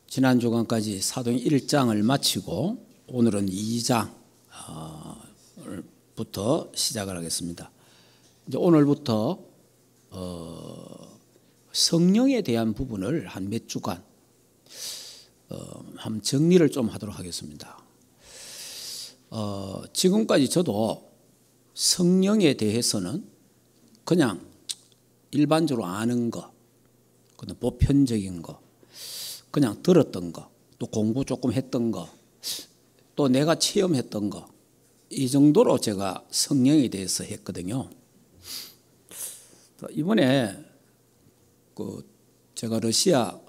지난 주간까지 사도행 1장을 마치고 오늘은 2장부터 시작을 하겠습니다. 이제 오늘부터 성령에 대한 부분을 한 몇 주간 한번 정리를 좀 하도록 하겠습니다. 지금까지 저도 성령에 대해서는 그냥 일반적으로 아는 거, 그냥 보편적인 거, 그냥 들었던 거, 또 공부 조금 했던 거, 또 내가 체험했던 거, 이 정도로 제가 성령에 대해서 했거든요. 이번에 제가 러시아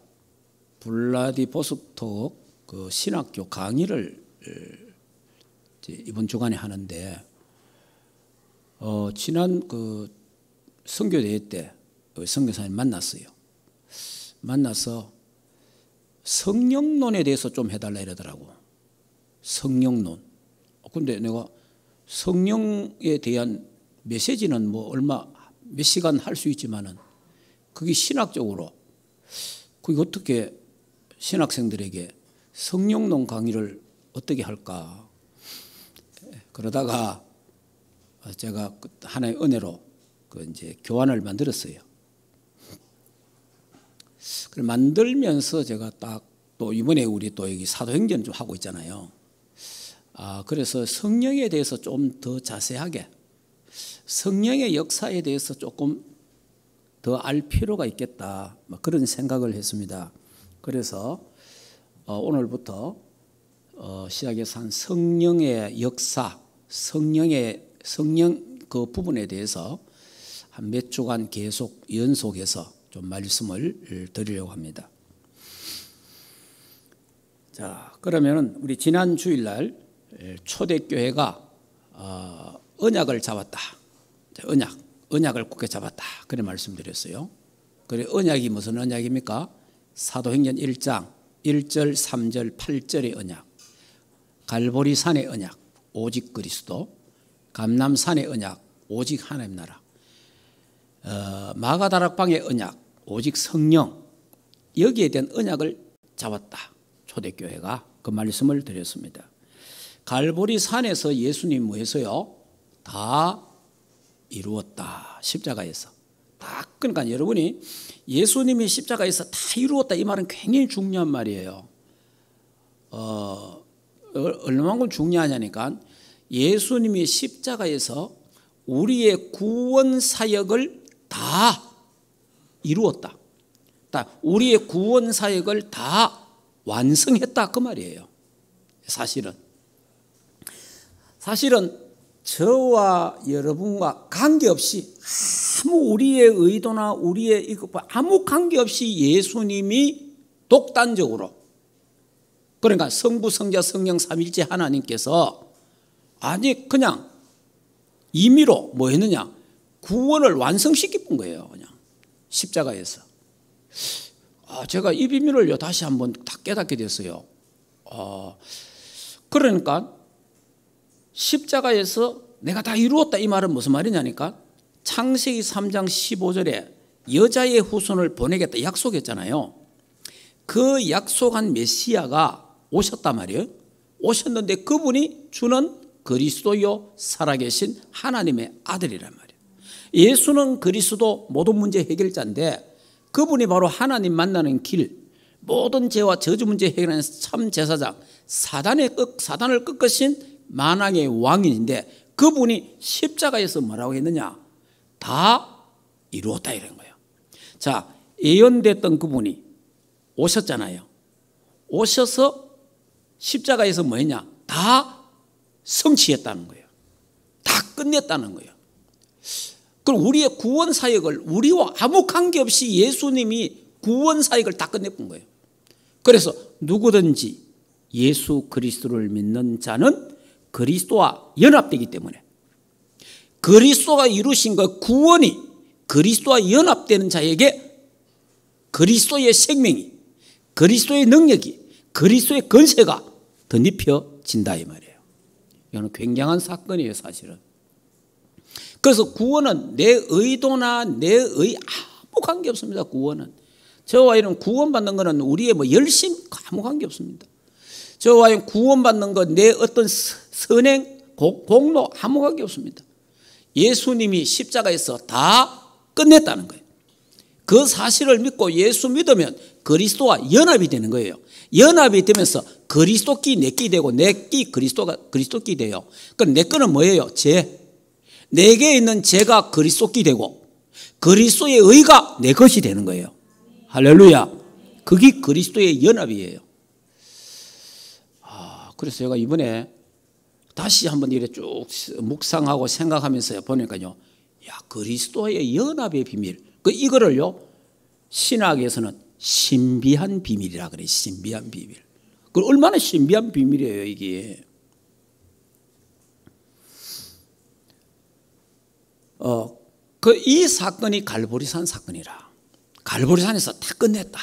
블라디보스톡 그 신학교 강의를 이번 주간에 하는데 지난 그 선교대회 때 선교사님 만났어요. 만나서 성령론에 대해서 좀 해달라 이러더라고. 성령론. 근데 내가 성령에 대한 메시지는 뭐 몇 시간 할 수 있지만은 그게 신학적으로 그게 어떻게 신학생들에게 성령론 강의를 어떻게 할까? 그러다가 제가 하나의 은혜로 이제 교환을 만들었어요. 그걸 만들면서 제가 딱 또 이번에 우리 또 여기 사도행전 좀 하고 있잖아요. 그래서 성령에 대해서 좀 더 자세하게 성령의 역사에 대해서 조금 더 알 필요가 있겠다. 그런 생각을 했습니다. 그래서 오늘부터 시작해서 한 성령의 역사, 성령 그 부분에 대해서 한 몇 주간 계속 연속해서 좀 말씀을 드리려고 합니다. 자, 그러면은 우리 지난 주일날 초대교회가 언약을 잡았다. 언약을 굳게 잡았다. 그래 말씀드렸어요. 그래 언약이 무슨 언약입니까? 사도행전 1장 1절, 3절, 8절의 언약. 갈보리 산의 언약, 오직 그리스도. 감람산의 언약, 오직 하나님 나라. 마가다락방의 언약, 오직 성령. 여기에 대한 언약을 잡았다. 초대교회가 그 말씀을 드렸습니다. 갈보리 산에서 예수님 뭐해서요? 다 이루었다. 십자가에서. 다. 그러니까 여러분이 예수님이 십자가에서 다 이루었다 이 말은 굉장히 중요한 말이에요. 얼마만큼 중요하냐니까 예수님이 십자가에서 우리의 구원 사역을 다 이루었다. 우리의 구원 사역을 다 완성했다 그 말이에요. 사실은 저와 여러분과 관계없이 아무 우리의 의도나 우리의 이것과 아무 관계없이 예수님이 독단적으로 그러니까 성부 성자 성령 삼위일체 하나님께서 아니 그냥 임의로 뭐 했느냐 구원을 완성시킨 거예요. 그냥 십자가에서. 제가 이 비밀을요 다시 한번 다 깨닫게 됐어요. 그러니까 십자가에서 내가 다 이루었다 이 말은 무슨 말이냐니까 창세기 3장 15절에 여자의 후손을 보내겠다 약속했잖아요. 그 약속한 메시아가 오셨단 말이에요. 오셨는데 그분이 주는 그리스도요 살아계신 하나님의 아들이란 말이에요. 예수는 그리스도 모든 문제 해결자인데 그분이 바로 하나님 만나는 길, 모든 죄와 저주 문제 해결하는 참 제사장, 사단을 꺾으신 만왕의 왕인인데 그분이 십자가에서 뭐라고 했느냐? 다 이루었다 이런 거예요. 자, 예언됐던 그분이 오셨잖아요. 오셔서 십자가에서 뭐 했냐? 다 성취했다는 거예요. 다 끝냈다는 거예요. 그럼 우리의 구원 사역을 우리와 아무 관계없이 예수님이 구원 사역을 다 끝내본 거예요. 그래서 누구든지 예수 그리스도를 믿는 자는 그리스도와 연합되기 때문에 그리스도가 이루신 그 구원이 그리스도와 연합되는 자에게 그리스도의 생명이 그리스도의 능력이 그리스도의 권세가 덧입혀진다 이 말이에요. 이거는 굉장한 사건이에요 사실은. 그래서 구원은 내 의도나 아무 관계없습니다. 구원은 저와 이런 구원받는 것은 우리의 뭐 열심 아무 관계 없습니다. 저와 구원받는 것 내 어떤 선행 공로 아무 관계 없습니다. 예수님이 십자가에서 다 끝냈다는 거예요. 그 사실을 믿고 예수 믿으면 그리스도와 연합이 되는 거예요. 연합이 되면서 그리스도 끼 내 끼 되고 내 끼 그리스도 끼 돼요. 그럼 내 거는 뭐예요? 죄. 내게 있는 죄가 그리스도 끼 되고 그리스도의 의가 내 것이 되는 거예요. 할렐루야. 그게 그리스도의 연합이에요. 그래서 제가 이번에 다시 한번 이렇게 쭉 묵상하고 생각하면서 보니까요, 야, 그리스도의 연합의 비밀. 이거를요, 신학에서는 신비한 비밀이라 그래요. 신비한 비밀. 그 얼마나 신비한 비밀이에요, 이게. 이 사건이 갈보리산 사건이라. 갈보리산에서 다 끝냈다.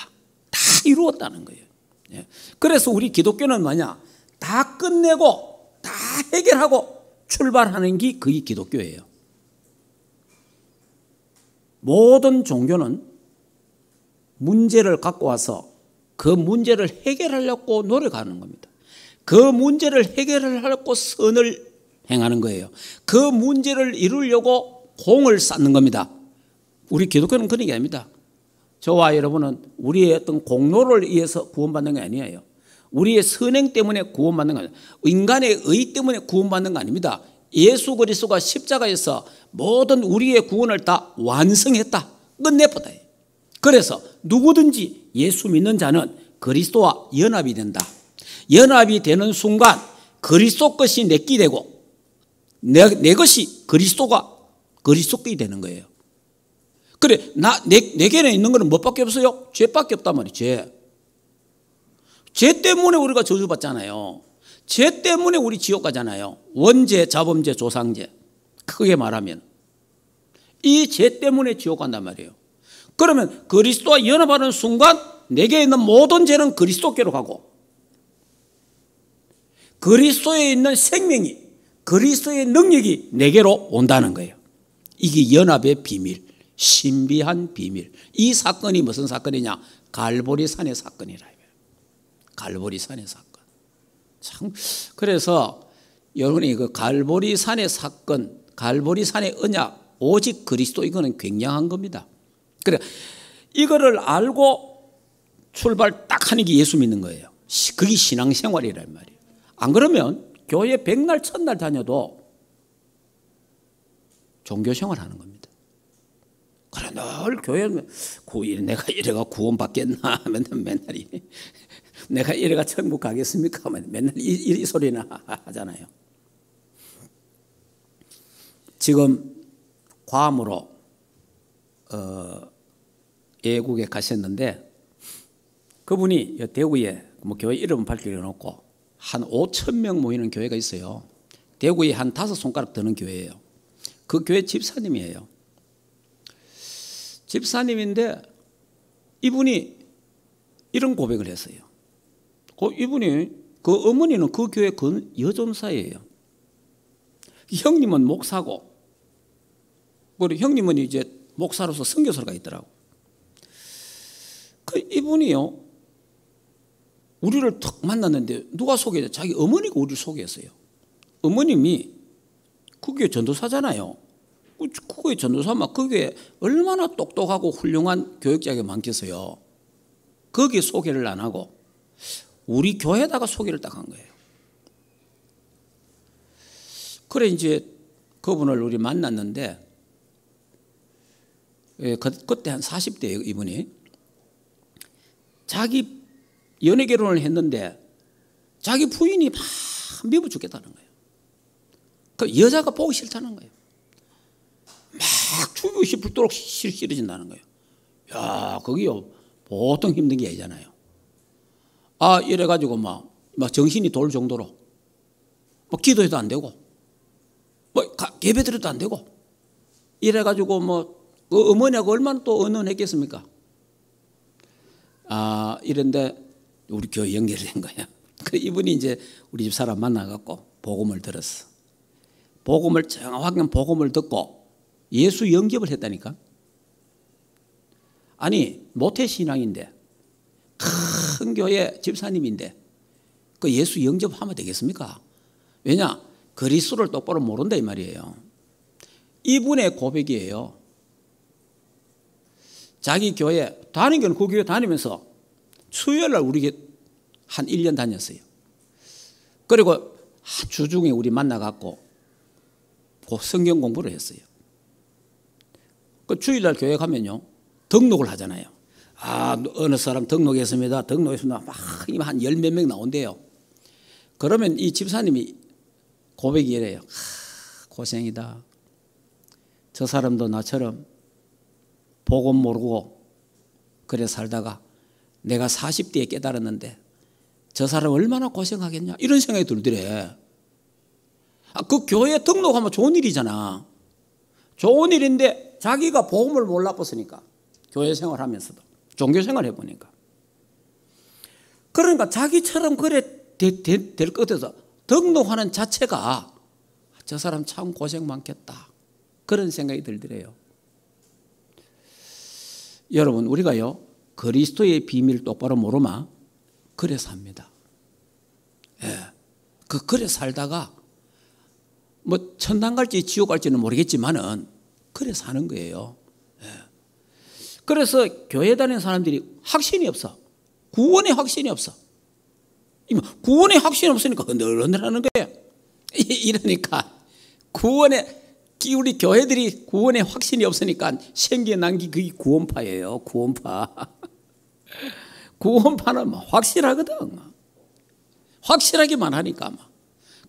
다 이루었다는 거예요. 그래서 우리 기독교는 뭐냐? 다 끝내고 다 해결하고 출발하는 게 그게 기독교예요. 모든 종교는 문제를 갖고 와서 그 문제를 해결하려고 노력하는 겁니다. 그 문제를 해결하려고 선을 행하는 거예요. 그 문제를 이루려고 공을 쌓는 겁니다. 우리 기독교는 그런 게 아닙니다. 저와 여러분은 우리의 어떤 공로를 위해서 구원받는 게 아니에요. 우리의 선행 때문에 구원받는 거 아닙니다. 인간의 의 때문에 구원받는 거 아닙니다. 예수 그리스도가 십자가에서 모든 우리의 구원을 다 완성했다. 끝내버다. 그래서 누구든지 예수 믿는 자는 그리스도와 연합이 된다. 연합이 되는 순간 그리스도 것이 내 끼 되고 내 것이 그리스도 끼 되는 거예요. 그래, 내게는 있는 거는 뭐밖에 없어요? 죄밖에 없단 말이에요. 죄 때문에 우리가 저주받잖아요. 죄 때문에 우리 지옥 가잖아요. 원죄, 자범죄, 조상죄. 크게 말하면 이 죄 때문에 지옥 간단 말이에요. 그러면 그리스도와 연합하는 순간 내게 있는 모든 죄는 그리스도께로 가고 그리스도에 있는 생명이 그리스도의 능력이 내게로 온다는 거예요. 이게 연합의 비밀, 신비한 비밀. 이 사건이 무슨 사건이냐? 갈보리산의 사건이라. 갈보리산의 사건. 참, 그래서 여러분이 그 갈보리산의 사건, 갈보리산의 언약, 오직 그리스도, 이거는 굉장한 겁니다. 그래, 이거를 알고 출발 딱 하는 게 예수 믿는 거예요. 그게 신앙생활이란 말이에요. 안 그러면 교회 100날, 1000날 다녀도 종교생활 하는 겁니다. 그래, 늘 교회는 내가 이래가 구원받겠나? 맨날 이래. 내가 이래가 천국 가겠습니까? 맨날 이 소리나 하잖아요. 지금 괌으로 예국에 가셨는데 그분이 대구에 뭐 교회 이름 밝히려 놓고 한 5,000명 모이는 교회가 있어요. 대구에 한 5손가락 드는 교회예요. 그 교회 집사님이에요. 집사님인데 이분이 이런 고백을 했어요. 이분이 그 어머니는 그 교회 그 여점사예요. 형님은 목사고, 우리 형님은 이제 목사로서 선교사가 있더라고. 이분이요, 우리를 탁 만났는데 누가 소개했어요? 자기 어머니가 우리를 소개했어요. 어머님이 그 교회 전도사잖아요. 그 교회 전도사만 그 교회 얼마나 똑똑하고 훌륭한 교육자가 많겠어요. 거기에 소개를 안 하고 우리 교회에다가 소개를 딱 한 거예요. 그래 이제 그분을 우리 만났는데 그때 한 40대예요, 이분이. 자기 연애 결혼을 했는데 자기 부인이 막 미워 죽겠다는 거예요. 그 여자가 보기 싫다는 거예요. 막 죽이고 싶도록 싫어진다는 거예요. 야, 거기요 보통 힘든 게 아니잖아요. 이래가지고 막 정신이 돌 정도로 기도해도 안 되고 예배드려도 안 되고 이래가지고 그 어머니하고 얼마나 또 언언했겠습니까? 이런데 우리 교회 연결된 거야. 그 이분이 이제 우리 집 사람 만나갖고 복음을 들었어. 정확한 복음을 듣고 예수 영접을 했다니까. 아니 모태신앙인데 큰 교회 집사님인데 그 예수 영접하면 되겠습니까? 왜냐? 그리스도를 똑바로 모른다 이 말이에요. 이분의 고백이에요. 자기 교회 다니는 그 교회 다니면서 수요일날 우리 한 1년 다녔어요. 그리고 주중에 우리 만나갖고 성경 공부를 했어요. 그 주일날 교회 가면요 등록을 하잖아요. 어느 사람 등록했습니다. 막 한 열 몇 명 나온대요. 그러면 이 집사님이 고백이 이래요. 고생이다. 저 사람도 나처럼 복음 모르고 그래 살다가 내가 40대에 깨달았는데 저 사람 얼마나 고생하겠냐 이런 생각이 들더래. 그 교회에 등록하면 좋은 일이잖아. 좋은 일인데 자기가 복음을 몰라봤으니까 교회 생활하면서도 종교 생활 해보니까 그러니까 자기처럼 그래 될 것 같아서 등록하는 자체가 저 사람 참 고생 많겠다 그런 생각이 들더래요. 여러분 우리가요 그리스도의 비밀 똑바로 모르면 그래 삽니다. 예. 그래 살다가 뭐 천당 갈지 지옥 갈지는 모르겠지만은 그래 사는 거예요. 예. 그래서 교회 다니는 사람들이 확신이 없어. 구원의 확신이 없어. 구원의 확신이 없으니까 흔들흔들하는 거예요. 이러니까 우리 교회들이 구원의 확신이 없으니까 생겨난 게 그게 구원파예요. 구원파. 구원파는 확실하거든. 확실하게만 하니까.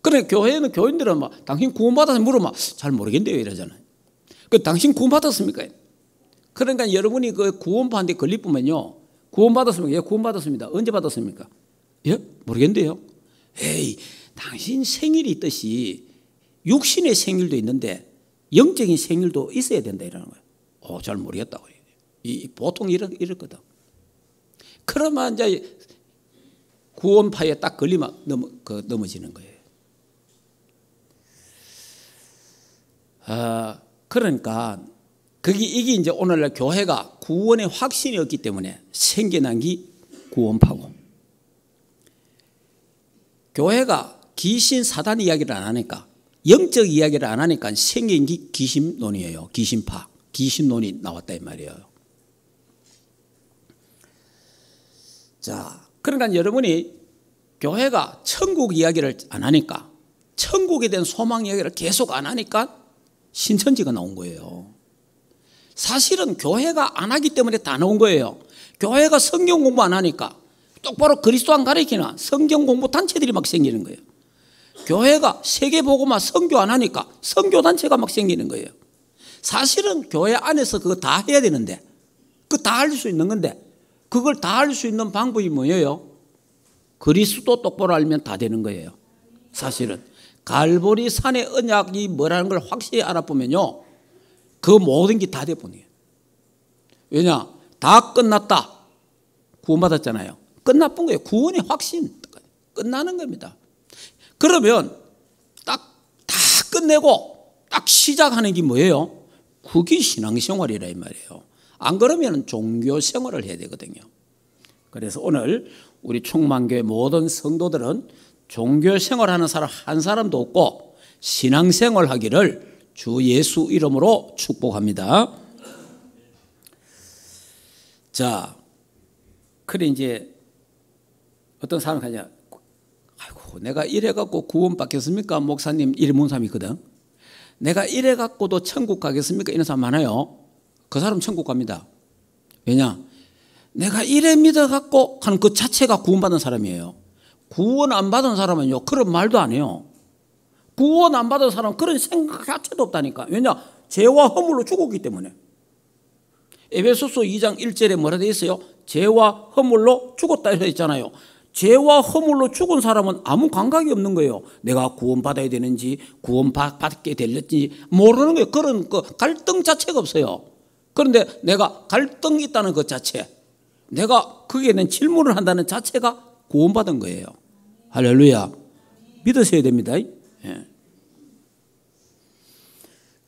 그래 교회는 교인들은 당신 구원받았으면 물으면 잘 모르겠는데요 이러잖아요. 당신 구원받았습니까? 그러니까 여러분이 그 구원파한테 걸리쁘면요. 구원받았습니까? 예, 구원받았습니다. 언제 받았습니까? 예? 모르겠는데요. 에이, 당신 생일이 있듯이 육신의 생일도 있는데 영적인 생일도 있어야 된다 이러는 거예요. 잘 모르겠다고. 보통 이렇거든. 그러면 이제 구원파에 딱 걸리면 넘어지는 거예요. 그러니까 이게 이제 오늘날 교회가 구원의 확신이 없기 때문에 생겨난 게 구원파고, 교회가 귀신 사단 이야기를 안 하니까, 영적 이야기를 안 하니까 생긴 게 귀신론이에요. 귀신파, 귀신론이 나왔다 이 말이에요. 자, 그러니까 여러분이 교회가 천국 이야기를 안 하니까, 천국에 대한 소망 이야기를 계속 안 하니까 신천지가 나온 거예요. 사실은 교회가 안 하기 때문에 다 나온 거예요. 교회가 성경 공부 안 하니까 똑바로 그리스도 안 가르치나 성경 공부 단체들이 막 생기는 거예요. 교회가 세계보고만 선교 안 하니까 선교 단체가 막 생기는 거예요. 사실은 교회 안에서 그거 다 해야 되는데, 그거 다 할 수 있는 건데, 그걸 다 할 수 있는 방법이 뭐예요? 그리스도 똑바로 알면 다 되는 거예요. 사실은 갈보리 산의 언약이 뭐라는 걸 확실히 알아보면요, 그 모든 게 다 돼버려요. 왜냐? 다 끝났다. 구원받았잖아요. 끝나쁜 거예요. 구원의 확신. 끝나는 겁니다. 그러면 다 끝내고 딱 시작하는 게 뭐예요? 그게 신앙생활이라 이 말이에요. 안 그러면 종교생활을 해야 되거든요. 그래서 오늘 우리 충만교회 모든 성도들은 종교생활하는 사람 한 사람도 없고 신앙생활 하기를 주 예수 이름으로 축복합니다. 자, 그래 이제 어떤 사람이 하냐, 아이고 내가 이래갖고 구원 받겠습니까? 목사님 이런 사람이거든. 내가 이래갖고도 천국 가겠습니까? 이런 사람 많아요. 그 사람 천국 갑니다. 왜냐? 내가 이래 믿어갖고 하는 그 자체가 구원받은 사람이에요. 구원 안 받은 사람은요 그런 말도 안 해요. 구원 안 받은 사람은 그런 생각 자체도 없다니까. 왜냐? 죄와 허물로 죽었기 때문에. 에베소서 2장 1절에 뭐라 되어 있어요? 죄와 허물로 죽었다 이렇게 있잖아요. 죄와 허물로 죽은 사람은 아무 감각이 없는 거예요. 내가 구원받아야 되는지 구원받게 될지 모르는 거예요. 그런 갈등 자체가 없어요. 그런데 내가 갈등이 있다는 것 자체, 내가 거기에 대한 질문을 한다는 자체가 구원받은 거예요. 할렐루야. 믿으셔야 됩니다. 예.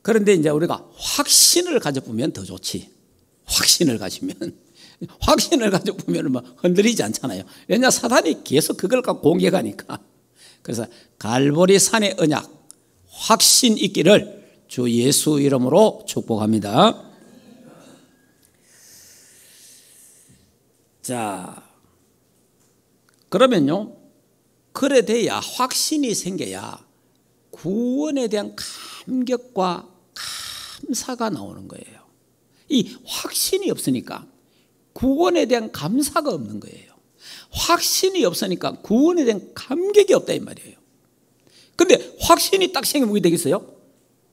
그런데 이제 우리가 확신을 가져보면 더 좋지. 확신을 가지면 확신을 가지고 보면 뭐 흔들리지 않잖아요. 왜냐 사단이 계속 그걸 갖고 공격하니까. 그래서 갈보리 산의 언약 확신 있기를 주 예수 이름으로 축복합니다. 자, 그러면요, 그래 돼야 확신이 생겨야 구원에 대한 감격과 감사가 나오는 거예요. 이 확신이 없으니까 구원에 대한 감사가 없는 거예요. 확신이 없으니까 구원에 대한 감격이 없다 이 말이에요. 근데 확신이 딱 생기면 뭐가 되겠어요?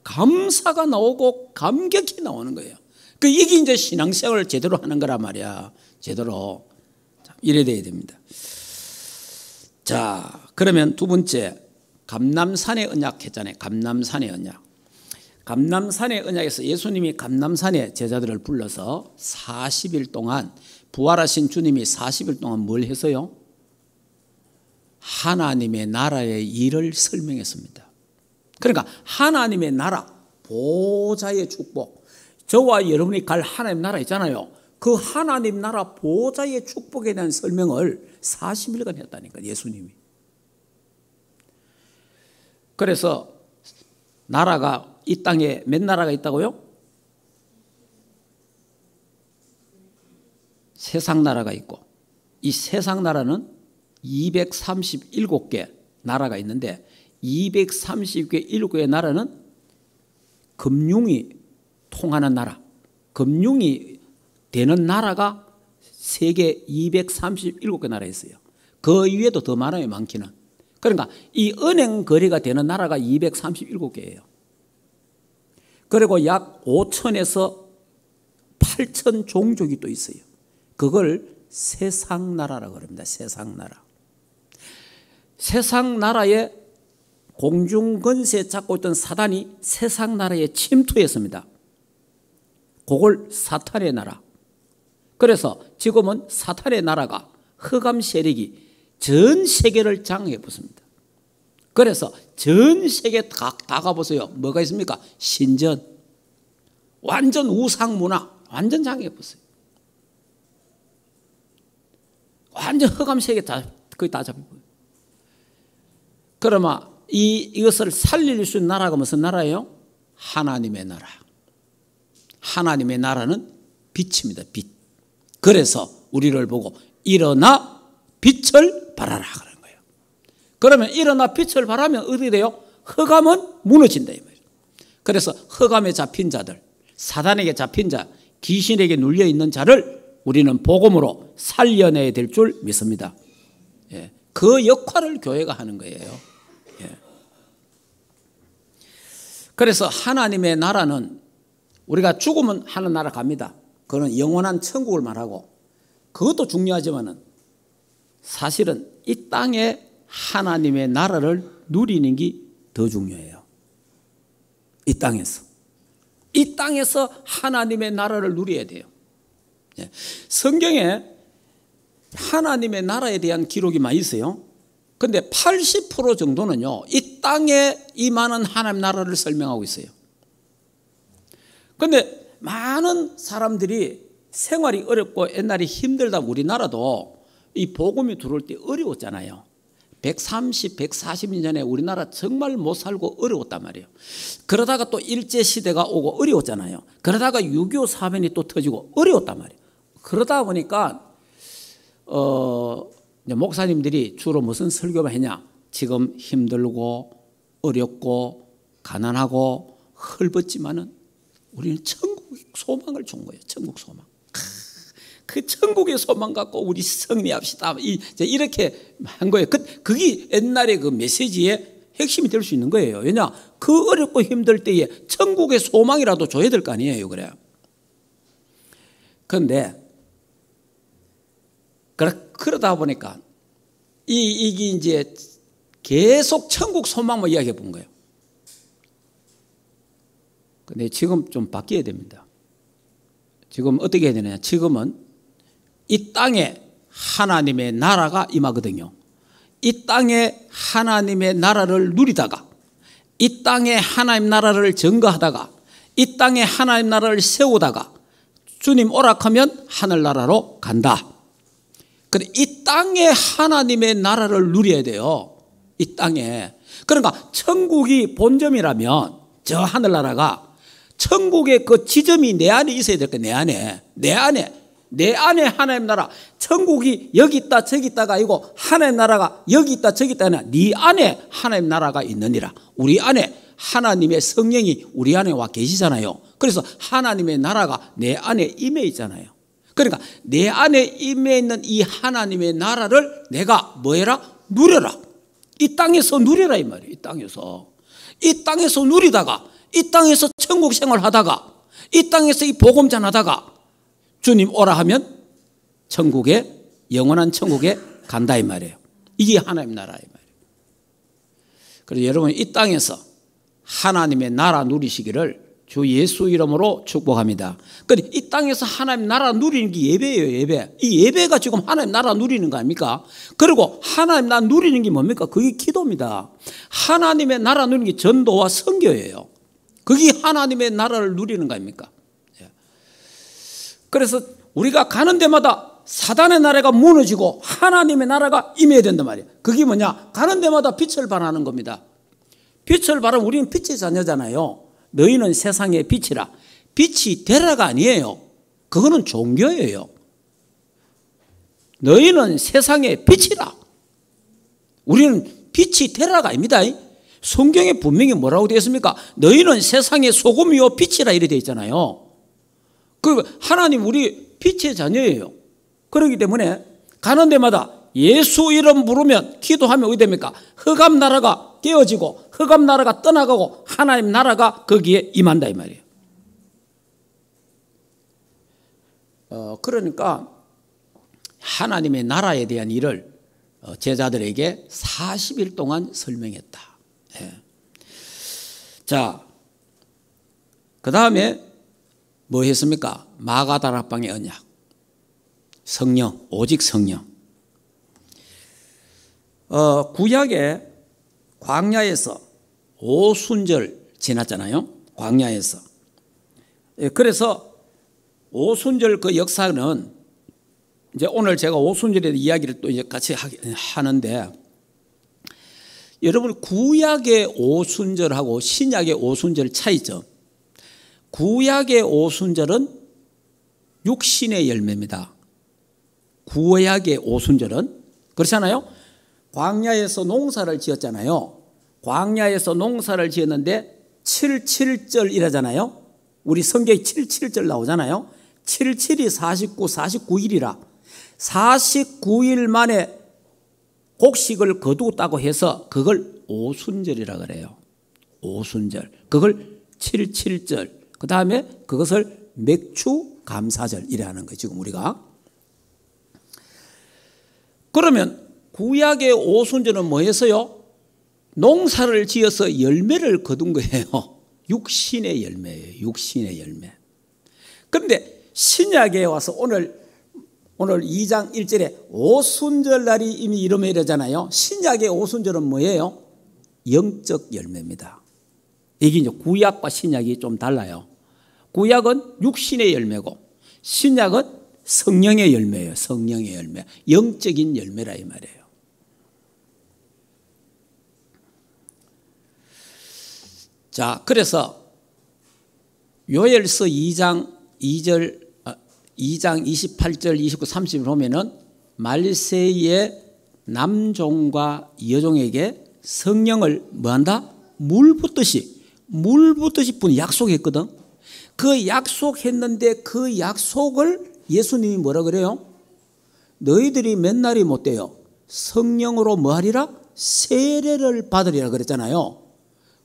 감사가 나오고 감격이 나오는 거예요. 이게 이제 신앙생활을 제대로 하는 거란 말이야. 제대로. 이래 돼야 됩니다. 자, 그러면 두 번째, 감람산의 언약 했잖아요. 감람산의 언약. 감람산의 언약에서 예수님이 감람산에 제자들을 불러서 40일 동안, 부활하신 주님이 40일 동안 뭘 했어요? 하나님의 나라의 일을 설명했습니다. 그러니까 하나님의 나라, 보좌의 축복, 저와 여러분이 갈 하나님 나라 있잖아요. 그 하나님 나라 보좌의 축복에 대한 설명을 40일간 했다니까, 예수님이. 그래서 나라가 이 땅에 몇 나라가 있다고요? 세상 나라가 있고, 이 세상 나라는 237개 나라가 있는데 237개의 나라는 금융이 통하는 나라, 금융이 되는 나라가 세계 237개 나라에 있어요. 그 위에도 더 많아요, 많기는. 그러니까 이 은행 거래가 되는 나라가 237개예요. 그리고 약 5천에서 8천 종족이 또 있어요. 그걸 세상 나라라고 합니다. 세상 나라. 세상 나라에 공중 권세 잡고 있던 사단이 세상 나라에 침투했습니다. 그걸 사탄의 나라. 그래서 지금은 사탄의 나라가 흑암 세력이 전 세계를 장악해 붙습니다. 그래서 전 세계 다 가보세요. 뭐가 있습니까? 신전, 완전 우상 문화, 완전 장악해 붙어요. 완전 흑암 세계 거의 다 잡혀버려요. 그러면 이것을 살릴 수 있는 나라가 무슨 나라예요? 하나님의 나라. 하나님의 나라는 빛입니다. 빛. 그래서 우리를 보고 일어나 빛을 발하라 그런 거예요. 그러면 일어나 빛을 발하면 어떻게 돼요? 흑암은 무너진다 이 말이에요. 그래서 흑암에 잡힌 자들, 사단에게 잡힌 자, 귀신에게 눌려 있는 자를 우리는 복음으로 살려내야 될 줄 믿습니다. 예. 그 역할을 교회가 하는 거예요. 예. 그래서 하나님의 나라는 우리가 죽으면 하는 나라 갑니다. 그거는 영원한 천국을 말하고, 그것도 중요하지만은 사실은 이 땅에 하나님의 나라를 누리는 게 더 중요해요. 이 땅에서 하나님의 나라를 누려야 돼요. 예. 성경에 하나님의 나라에 대한 기록이 많이 있어요. 그런데 80% 정도는요, 이 땅에 임하는 하나님 나라를 설명하고 있어요. 그런데 많은 사람들이 생활이 어렵고 옛날에 힘들다, 우리나라도 이 복음이 들어올 때 어려웠잖아요. 130, 140년 전에 우리나라 정말 못 살고 어려웠단 말이에요. 그러다가 또 일제시대가 오고 어려웠잖아요. 그러다가 6.25 사변이 또 터지고 어려웠단 말이에요. 그러다 보니까 목사님들이 주로 무슨 설교를 했냐? 지금 힘들고 어렵고 가난하고 헐벗지만은 우리는 천국 소망을 준 거예요. 천국 소망. 그 천국의 소망 갖고 우리 승리합시다. 이렇게 한 거예요. 그게 옛날에 그 메시지의 핵심이 될 수 있는 거예요. 왜냐? 그 어렵고 힘들 때에 천국의 소망이라도 줘야 될 거 아니에요. 그래. 그런데 그러다 보니까 이게 이제 계속 천국 소망만 이야기해 본 거예요. 근데 지금 좀 바뀌어야 됩니다. 지금 어떻게 해야 되느냐? 지금은 이 땅에 하나님의 나라가 임하거든요. 이 땅에 하나님의 나라를 누리다가, 이 땅에 하나님 나라를 증거하다가, 이 땅에 하나님 나라를 세우다가 주님 오락하면 하늘나라로 간다. 그래, 이 땅에 하나님의 나라를 누려야 돼요. 이 땅에. 그러니까 천국이 본점이라면 저 하늘나라가 천국의 그 지점이 내 안에 있어야 될 거야. 내 안에 하나님 나라. 천국이 여기 있다 저기 있다가 아니고 하나님 나라가 여기 있다 저기 있다 아니라 네 안에 하나님 나라가 있느니라. 우리 안에 하나님의 성령이 우리 안에 와 계시잖아요. 그래서 하나님의 나라가 내 안에 임해 있잖아요. 그러니까 내 안에 임해 있는 이 하나님의 나라를 내가 뭐해라? 누려라. 이 땅에서 누려라 이 말이에요. 이 땅에서 누리다가 이 땅에서 천국 생활하다가 이 땅에서 이 복음 전하다가 주님 오라 하면 천국에 영원한 천국에 간다 이 말이에요. 이게 하나님 나라 이 말이에요. 그래서 여러분 이 땅에서 하나님의 나라 누리시기를 주 예수 이름으로 축복합니다. 그런데 이 땅에서 하나님 나라 누리는 게 예배예요. 예배. 이 예배가 지금 하나님 나라 누리는 거 아닙니까? 그리고 하나님 나라 누리는 게 뭡니까? 그게 기도입니다. 하나님의 나라 누리는 게 전도와 선교예요. 그게 하나님의 나라를 누리는 거 아닙니까? 그래서 우리가 가는 데마다 사단의 나라가 무너지고 하나님의 나라가 임해야 된단 말이에요. 그게 뭐냐? 가는 데마다 빛을 발하는 겁니다. 빛을 발하면 우리는 빛의 자녀잖아요. 너희는 세상의 빛이라. 빛이 되라가 아니에요. 그거는 종교예요. 너희는 세상의 빛이라. 우리는 빛이 되라가 아닙니다. 성경에 분명히 뭐라고 되어 있습니까? 너희는 세상의 소금이요 빛이라 이렇게 되어 있잖아요. 그리고 하나님 우리 빛의 자녀예요. 그렇기 때문에 가는 데마다 예수 이름 부르면 기도하면 어디 됩니까? 흑암 나라가 깨어지고 흑암 나라가 떠나가고 하나님 나라가 거기에 임한다 이 말이에요. 그러니까 하나님의 나라에 대한 일을 제자들에게 40일 동안 설명했다. 예. 자, 그 다음에 뭐 했습니까? 마가다락방의 언약. 성령, 오직 성령. 구약에 광야에서 오순절 지났잖아요. 광야에서. 그래서 오순절 그 역사는 이제 오늘 제가 오순절에 대한 이야기를 또 이제 같이 하는데 여러분 구약의 오순절하고 신약의 오순절 차이점. 구약의 오순절은 육신의 열매입니다. 구약의 오순절은 그렇잖아요. 광야에서 농사를 지었잖아요. 광야에서 농사를 지었는데 77절이라잖아요. 우리 성경에 77절 나오잖아요. 77이 49일이라 49일 만에 곡식을 거두었다고 해서 그걸 오순절이라 그래요. 오순절. 그걸 77절. 그 다음에 그것을 맥주 감사절이라 하는 거예요. 지금 우리가. 그러면 구약의 오순절은 뭐였어요? 농사를 지어서 열매를 거둔 거예요. 육신의 열매예요. 육신의 열매. 그런데 신약에 와서 오늘 2장 1절에 오순절 날이 이미 이름에 이르잖아요. 신약의 오순절은 뭐예요? 영적 열매입니다. 이게 이제 구약과 신약이 좀 달라요. 구약은 육신의 열매고 신약은 성령의 열매예요. 성령의 열매. 영적인 열매라 이 말이에요. 자, 그래서 요엘서 2장 28절, 29, 30을 보면은 말세의 남종과 여종에게 성령을 뭐한다? 물 붓듯이 분 약속했거든. 그 약속했는데 그 약속을 예수님이 뭐라 그래요? 너희들이 몇 날이 못 돼요? 성령으로 뭐하리라? 세례를 받으리라 그랬잖아요.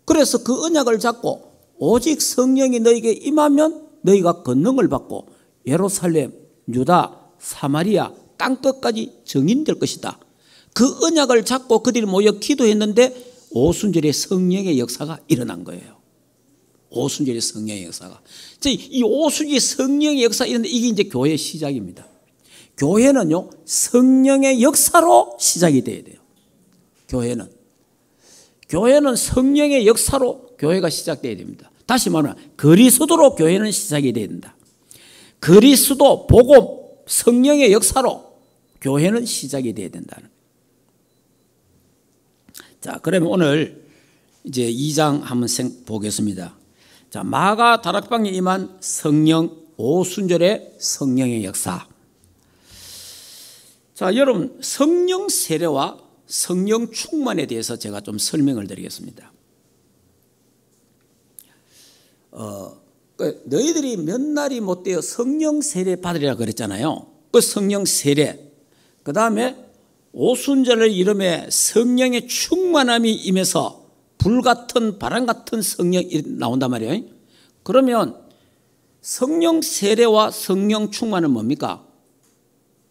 그래서 그 언약을 잡고 오직 성령이 너희에게 임하면 너희가 권능을 받고 예루살렘, 유다, 사마리아 땅끝까지 증인될 것이다. 그 언약을 잡고 그들이 모여 기도했는데 오순절에 성령의 역사가 일어난 거예요. 오순절의 성령의 역사가. 이 오순절의 성령의 역사 이런데 이게 이제 교회의 시작입니다. 교회는요 성령의 역사로 시작이 돼야 돼요. 교회는 성령의 역사로 교회가 시작돼야 됩니다. 다시 말하면 그리스도로 교회는 시작이 돼야 된다. 그리스도, 복음, 성령의 역사로 교회는 시작이 돼야 된다는 거예요. 자, 그러면 오늘 이제 2장 한번 보겠습니다. 자, 마가 다락방에 임한 성령, 오순절의 성령의 역사. 자, 여러분, 성령 세례와 성령 충만에 대해서 제가 좀 설명을 드리겠습니다. 너희들이 몇 날이 못 되어 성령 세례 받으리라 그랬잖아요. 그 성령 세례, 그 다음에 오순절을 이름에 성령의 충만함이 임해서 불같은 바람 같은 성령이 나온단 말이에요. 그러면 성령 세례와 성령 충만은 뭡니까?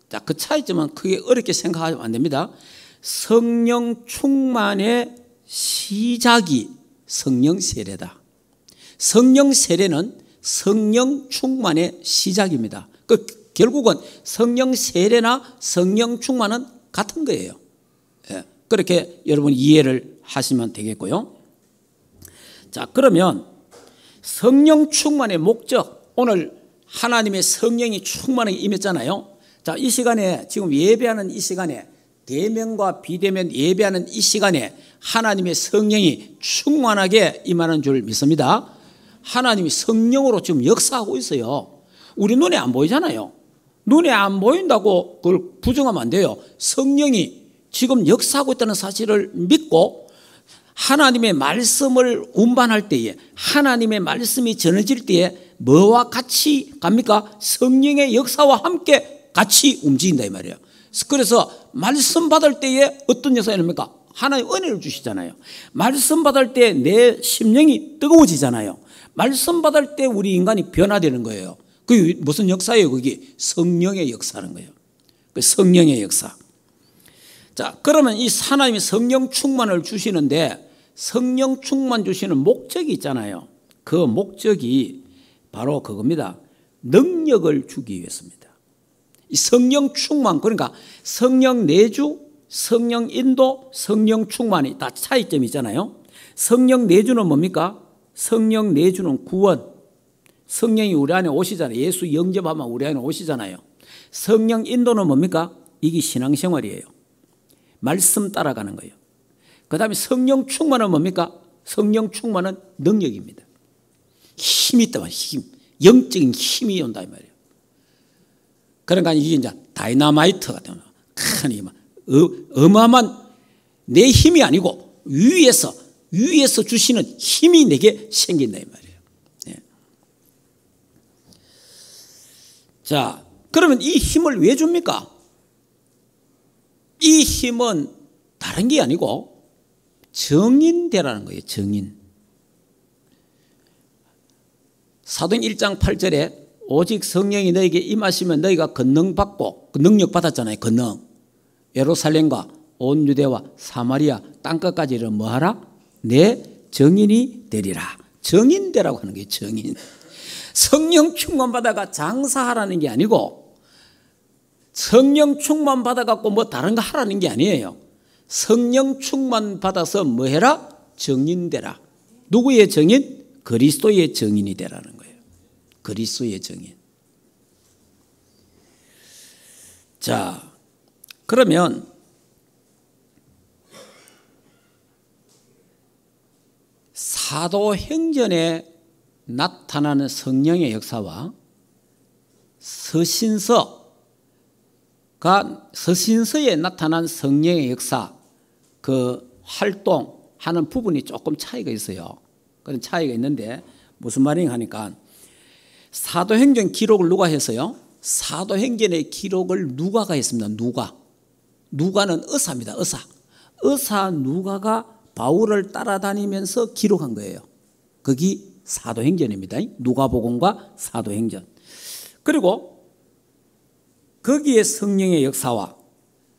자, 그 차이점은 크게 어렵게 생각하면 안 됩니다. 성령 충만의 시작이 성령 세례다. 성령 세례는 성령 충만의 시작입니다. 결국은 성령 세례나 성령 충만은 같은 거예요. 그렇게 여러분 이해를 하시면 되겠고요. 자, 그러면 성령 충만의 목적, 오늘 하나님의 성령이 충만하게 임했잖아요. 자, 이 시간에 지금 예배하는 이 시간에 대면과 비대면 예배하는 이 시간에 하나님의 성령이 충만하게 임하는 줄 믿습니다. 하나님이 성령으로 지금 역사하고 있어요. 우리 눈에 안 보이잖아요. 눈에 안 보인다고 그걸 부정하면 안 돼요. 성령이 지금 역사하고 있다는 사실을 믿고 하나님의 말씀을 운반할 때에, 하나님의 말씀이 전해질 때에 뭐와 같이 갑니까? 성령의 역사와 함께 같이 움직인다 이 말이에요. 그래서 말씀 받을 때에 어떤 역사가 일어납니까? 하나님 은혜를 주시잖아요. 말씀 받을 때 내 심령이 뜨거워지잖아요. 말씀 받을 때 우리 인간이 변화되는 거예요. 그게 무슨 역사예요? 그게 성령의 역사라는 거예요. 그 성령의 역사. 자, 그러면 이 하나님이 성령 충만을 주시는데 성령 충만 주시는 목적이 있잖아요. 그 목적이 바로 그겁니다. 능력을 주기 위해서입니다. 이 성령 충만, 그러니까 성령 내주, 성령 인도, 성령 충만이 다 차이점이 있잖아요. 성령 내주는 뭡니까? 성령 내주는 구원. 성령이 우리 안에 오시잖아요. 예수 영접하면 우리 안에 오시잖아요. 성령 인도는 뭡니까? 이게 신앙생활이에요. 말씀 따라가는 거예요. 그 다음에 성령 충만은 뭡니까? 성령 충만은 능력입니다. 힘이 있다 말이에요. 힘. 영적인 힘이 온다 이 말이에요. 그러니까 이게 이제 다이나마이트 같은 어마어마한 내 힘이 아니고 위에서 주시는 힘이 내게 생긴다 이 말이에요. 네. 자, 그러면 이 힘을 왜 줍니까? 이 힘은 다른 게 아니고 정인되라는 거예요. 정인. 사도행 1장 8절에 오직 성령이 너에게 임하시면 너희가 권능받고 능력 받았잖아요. 권능. 예루살렘과 온 유대와 사마리아 땅끝까지 이르러 뭐하라? 내 정인이 되리라. 정인되라고 하는 게 정인. 성령 충만 받아가 장사하라는 게 아니고 성령 충만 받아갖고 뭐 다른 거 하라는 게 아니에요. 성령 충만 받아서 뭐 해라? 정인되라. 누구의 정인? 그리스도의 정인이 되라는 거예요. 그리스도의 정인. 자, 그러면 사도행전에 나타나는 성령의 역사와 서신서에 나타난 성령의 역사, 그 활동하는 부분이 조금 차이가 있어요. 그런 차이가 있는데 무슨 말인가 하니까 사도행전 기록을 누가 했어요? 사도행전의 기록을 누가가 했습니다. 누가는 의사입니다. 의사 누가가 바울을 따라다니면서 기록한 거예요. 거기 사도행전입니다. 누가복음과 사도행전. 그리고 거기에 성령의 역사와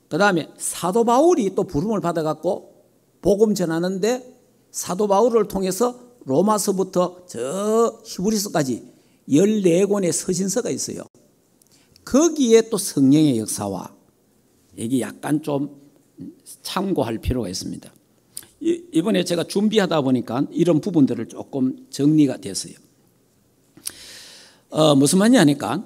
그 다음에 사도 바울이 또 부름을 받아갖고 복음 전하는데 사도 바울을 통해서 로마서부터 저 히브리서까지 14권의 서신서가 있어요. 거기에 또 성령의 역사와 이게 약간 좀 참고할 필요가 있습니다. 이번에 제가 준비하다 보니까 이런 부분들을 조금 정리가 됐어요. 무슨 말이냐 하니까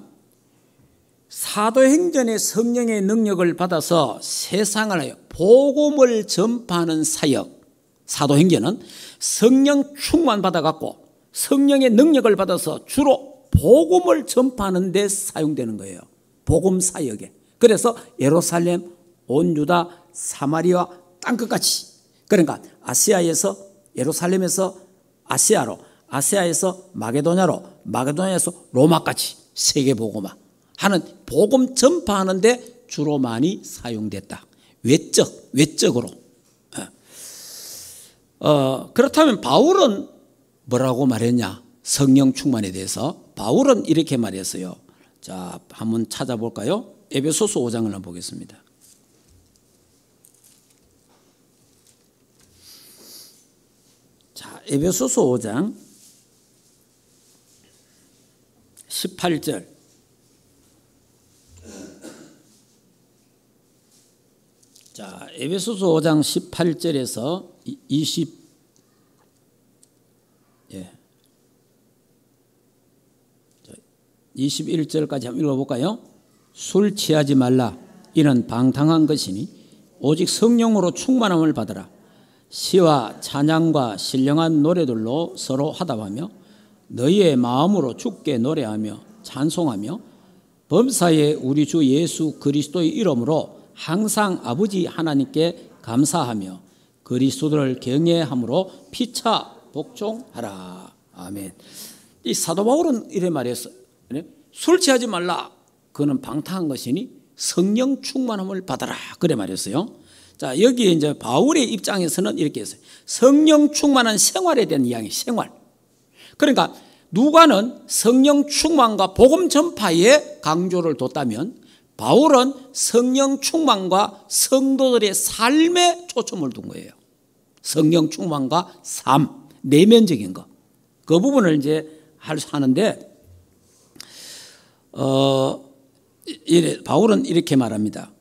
사도행전의 성령의 능력을 받아서 세상을 복음을 전파하는 사역, 사도행전은 성령 충만 받아갖고 성령의 능력을 받아서 주로 복음을 전파하는 데 사용되는 거예요. 복음 사역에. 그래서 예루살렘, 온 유다, 사마리아 땅끝까지, 그러니까 아시아에서, 예루살렘에서 아시아로, 아시아에서 마게도냐로, 마게도냐에서 로마까지 세계 복음화 하는 복음 전파하는 데 주로 많이 사용됐다. 외적으로. 그렇다면 바울은 뭐라고 말했냐? 성령 충만에 대해서 바울은 이렇게 말했어요. 자, 한번 찾아볼까요? 에베소서 5장을 한번 보겠습니다. 자, 에베소서 5장 18절. 자, 에베소서 5장 18절에서 21절까지 한번 읽어볼까요? 술 취하지 말라. 이는 방탕한 것이니 오직 성령으로 충만함을 받으라. 시와 찬양과 신령한 노래들로 서로 화답하며 너희의 마음으로 주께 노래하며 찬송하며 범사에 우리 주 예수 그리스도의 이름으로 항상 아버지 하나님께 감사하며 그리스도를 경외함으로 피차 복종하라. 아멘. 이 사도 바울은 이래 말했어요. 술 취하지 말라. 그는 방탕한 것이니 성령 충만함을 받아라. 그래 말했어요. 자, 여기에 이제 바울의 입장에서는 이렇게 했어요. 성령 충만한 생활에 대한 이야기, 생활. 그러니까 누가는 성령 충만과 복음 전파에 강조를 뒀다면 바울은 성령 충만과 성도들의 삶에 초점을 둔 거예요. 성령 충만과 삶, 내면적인 것. 그 부분을 이제 하는데, 바울은 이렇게 말합니다.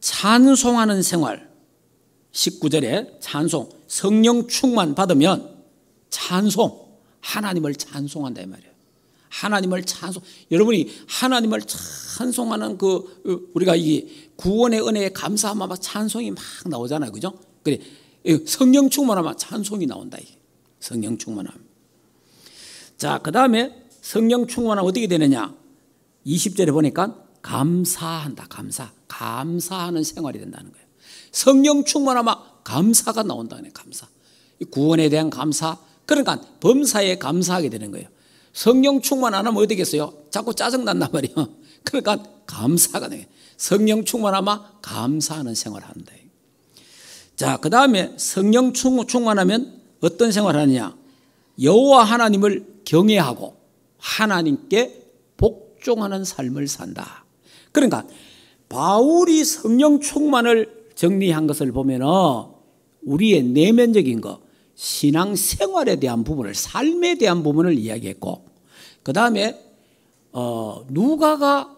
찬송하는 생활, 19절에 찬송, 성령 충만 받으면 찬송, 하나님을 찬송한다 이 말이에요. 하나님을 찬송. 여러분이 하나님을 찬송하는 우리가 이 구원의 은혜에 감사하면 막 찬송이 막 나오잖아요, 그죠? 그래, 성령 충만하면 찬송이 나온다 이게. 성령 충만함. 자, 그 다음에 성령 충만하면 어떻게 되느냐? 20절에 보니까 감사한다. 감사하는 생활이 된다는 거예요. 성령 충만하면 감사가 나온다네. 감사. 구원에 대한 감사. 그러니까 범사에 감사하게 되는 거예요. 성령 충만 안 하면 어떻게 겠어요? 자꾸 짜증난단 말이에요. 그러니까 감사가 돼요. 성령 충만하면 감사하는 생활을 한다. 자, 그 다음에 성령 충만하면 어떤 생활을 하느냐? 여호와 하나님을 경외하고 하나님께 복종하는 삶을 산다. 그러니까 바울이 성령 충만을 정리한 것을 보면 우리의 내면적인 것, 신앙생활에 대한 부분을, 삶에 대한 부분을 이야기했고, 그 다음에 누가가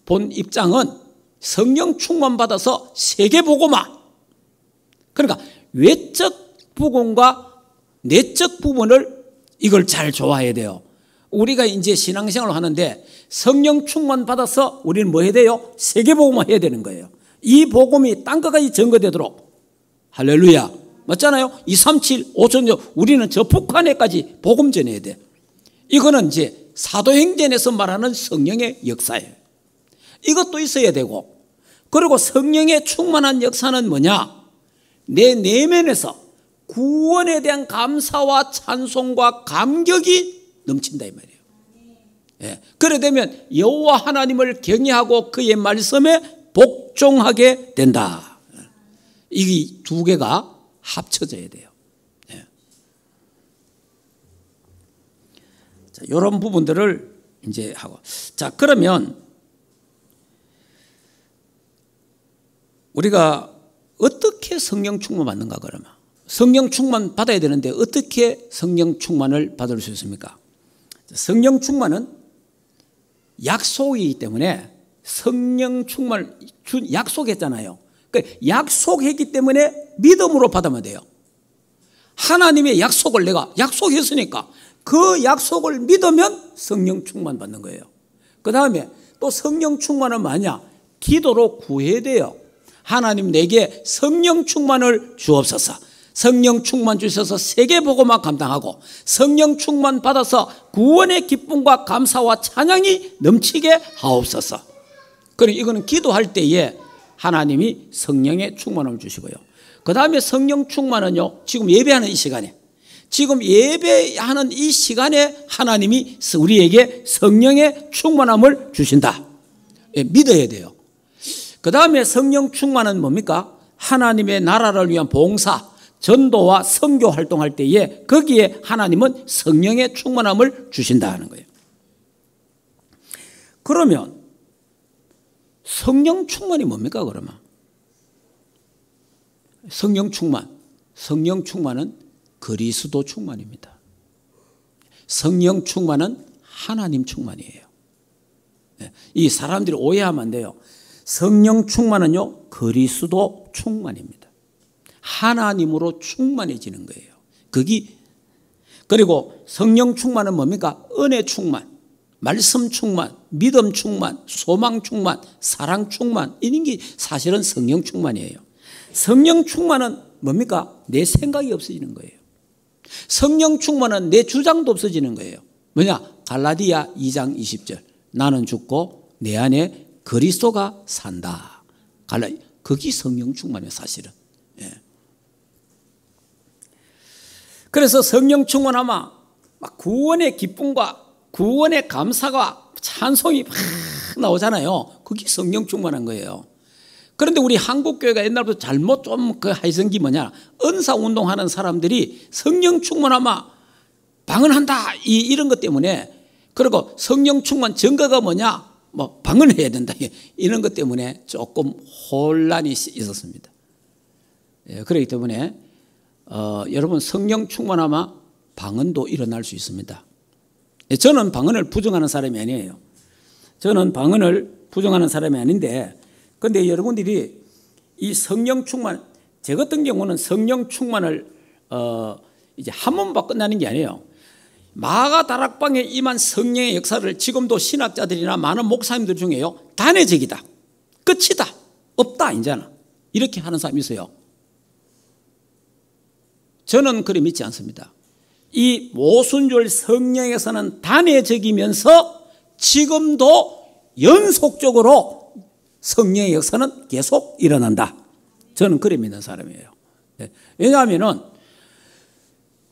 본 입장은 성령 충만 받아서 세계복음화. 그러니까 외적 부분과 내적 부분을 이걸 잘 좋아해야 돼요. 우리가 이제 신앙생활을 하는데 성령 충만 받아서 우리는 뭐 해야 돼요? 세계복음화 해야 되는 거예요. 이 복음이 땅끝까지 전거되도록. 할렐루야. 맞잖아요. 237, 5천년 우리는 저 북한에까지 복음 전해야 돼. 이거는 이제 사도행전에서 말하는 성령의 역사예요. 이것도 있어야 되고, 그리고 성령의 충만한 역사는 뭐냐? 내 내면에서 구원에 대한 감사와 찬송과 감격이 넘친다 이 말이에요. 예. 그래 되면 여호와 하나님을 경외하고 그의 말씀에 복종하게 된다. 이 두 개가 합쳐져야 돼요. 예. 자, 이런 부분들을 이제 하고. 자, 그러면 우리가 어떻게 성령 충만 받는가 그러면? 성령 충만 받아야 되는데 어떻게 성령 충만을 받을 수 있습니까? 성령 충만은 약속이기 때문에 성령 충만을 약속했잖아요. 그러니까 약속했기 때문에 믿음으로 받으면 돼요. 하나님의 약속을 내가 약속했으니까 그 약속을 믿으면 성령 충만 받는 거예요. 그 다음에 또 성령 충만은 뭐냐? 기도로 구해야 돼요. 하나님 내게 성령 충만을 주옵소서. 성령 충만 주셔서 세계복음만 감당하고 성령 충만 받아서 구원의 기쁨과 감사와 찬양이 넘치게 하옵소서. 그러니까 이거는 기도할 때에 하나님이 성령의 충만함을 주시고요. 그 다음에 성령 충만은요, 지금 예배하는 이 시간에, 지금 예배하는 이 시간에 하나님이 우리에게 성령의 충만함을 주신다. 예, 믿어야 돼요. 그 다음에 성령 충만은 뭡니까? 하나님의 나라를 위한 봉사, 전도와 선교 활동할 때에 거기에 하나님은 성령의 충만함을 주신다 하는 거예요. 그러면 성령 충만이 뭡니까 그러면? 성령 충만은 그리스도 충만입니다. 성령 충만은 하나님 충만이에요. 이 사람들이 오해하면 안 돼요. 성령 충만은요, 그리스도 충만입니다. 하나님으로 충만해지는 거예요. 그리고 성령 충만은 뭡니까? 은혜 충만, 말씀 충만, 믿음 충만, 소망 충만, 사랑 충만, 이런 게 사실은 성령 충만이에요. 성령 충만은 뭡니까? 내 생각이 없어지는 거예요. 성령 충만은 내 주장도 없어지는 거예요. 뭐냐? 갈라디아 2장 20절. 나는 죽고 내 안에 그리스도가 산다. 그게 성령 충만이에요, 사실은. 예. 그래서 성령 충만하면 막 구원의 기쁨과 구원의 감사가 찬송이 막 나오잖아요. 그게 성령 충만한 거예요. 그런데 우리 한국교회가 옛날부터 잘못 좀 그 하던 게 뭐냐? 은사 운동하는 사람들이 성령 충만하면 방언한다 이런 것 때문에, 그리고 성령 충만 증거가 뭐냐? 뭐 방언해야 된다 이런 것 때문에 조금 혼란이 있었습니다. 예, 그렇기 때문에 여러분 성령 충만하면 방언도 일어날 수 있습니다. 예, 저는 방언을 부정하는 사람이 아니에요. 저는 방언을 부정하는 사람이 아닌데, 그런데 여러분들이 이 성령 충만, 제 같은 경우는 성령 충만을 이제 한 번만 끝나는 게 아니에요. 마가 다락방에 임한 성령의 역사를 지금도 신학자들이나 많은 목사님들 중에요, 단회적이다, 끝이다, 없다, 이제는 이렇게 하는 사람이 있어요. 저는 그리 믿지 않습니다. 이 모순절 성령에서는 단회적이면서 지금도 연속적으로 성령의 역사는 계속 일어난다. 저는 그리 믿는 사람이에요. 왜냐하면은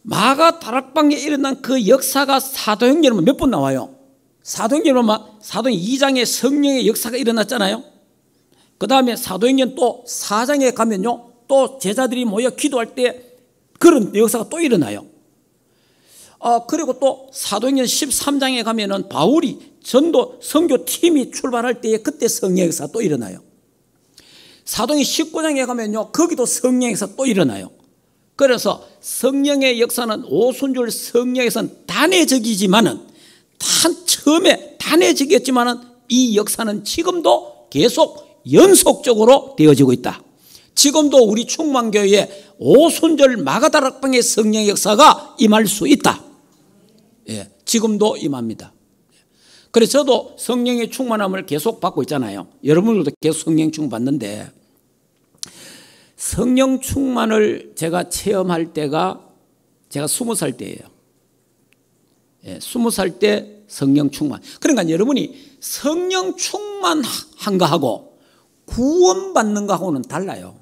마가 다락방에 일어난 그 역사가 사도행전에 몇 번 나와요. 사도행전에 사도행 2장에 성령의 역사가 일어났잖아요. 그 다음에 사도행전 또 4장에 가면요, 또 제자들이 모여 기도할 때 그런 역사가 또 일어나요. 그리고 또 사도행전 13장에 가면은 바울이 전도 선교팀이 출발할 때에 그때 성령의 역사가 또 일어나요. 사도행전 19장에 가면요, 거기도 성령의 역사가 또 일어나요. 그래서 성령의 역사는 오순절 성령의 역사는 단회적이지만은 처음에 단회적이었지만은 이 역사는 지금도 계속 연속적으로 되어지고 있다. 지금도 우리 충만교회에 오순절 마가다락방의 성령의 역사가 임할 수 있다. 예, 지금도 임합니다. 그래서 저도 성령의 충만함을 계속 받고 있잖아요. 여러분들도 계속 성령 충만 받는데, 성령 충만을 제가 체험할 때가 제가 20살 때예요. 예, 20살 때 성령 충만. 그러니까 여러분이 성령 충만한 거하고 구원받는 거하고는 달라요.